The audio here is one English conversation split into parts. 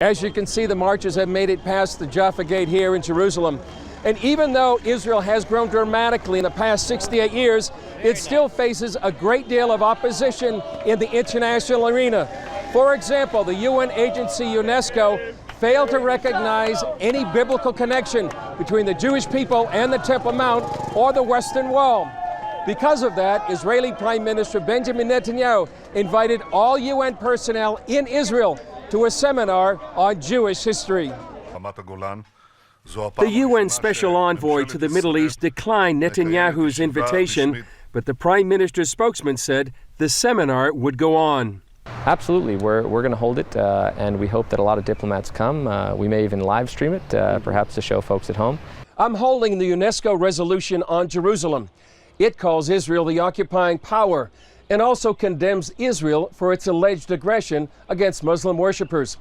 As you can see, the marchers have made it past the Jaffa Gate here in Jerusalem. And even though Israel has grown dramatically in the past 68 years, it still faces a great deal of opposition in the international arena. For example, the UN agency UNESCO failed to recognize any biblical connection between the Jewish people and the Temple Mount or the Western Wall. Because of that, Israeli Prime Minister Benjamin Netanyahu invited all UN personnel in Israel to a seminar on Jewish history. The UN Special Envoy to the Middle East declined Netanyahu's invitation, but the Prime Minister's spokesman said the seminar would go on. Absolutely, we're going to hold it, and we hope that a lot of diplomats come. We may even live stream it, perhaps to show folks at home. I'm holding the UNESCO resolution on Jerusalem. It calls Israel the occupying power and also condemns Israel for its alleged aggression against Muslim worshippers.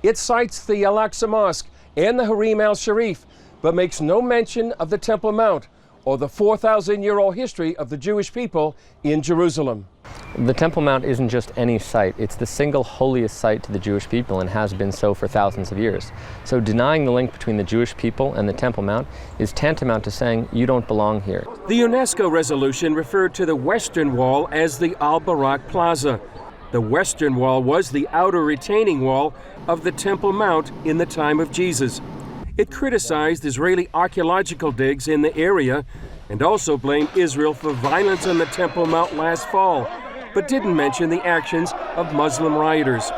It cites the Al-Aqsa Mosque and the Harim al-Sharif, but makes no mention of the Temple Mount or the 4,000-year-old history of the Jewish people in Jerusalem. The Temple Mount isn't just any site, it's the single holiest site to the Jewish people and has been so for thousands of years. So denying the link between the Jewish people and the Temple Mount is tantamount to saying you don't belong here. The UNESCO resolution referred to the Western Wall as the Al-Barak Plaza. The Western Wall was the outer retaining wall of the Temple Mount in the time of Jesus. It criticized Israeli archaeological digs in the area and also blamed Israel for violence on the Temple Mount last fall, but didn't mention the actions of Muslim rioters.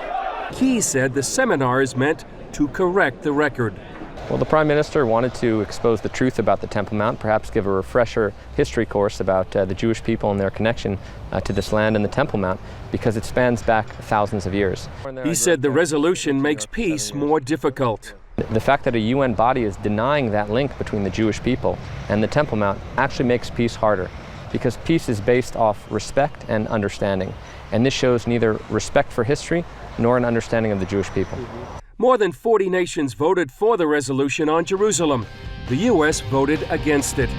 Key said the seminar is meant to correct the record. Well, the Prime Minister wanted to expose the truth about the Temple Mount, perhaps give a refresher history course about the Jewish people and their connection to this land and the Temple Mount, because it spans back thousands of years. He said the resolution makes peace more difficult. The fact that a UN body is denying that link between the Jewish people and the Temple Mount actually makes peace harder, because peace is based off respect and understanding. And this shows neither respect for history nor an understanding of the Jewish people. More than 40 nations voted for the resolution on Jerusalem. The U.S. voted against it.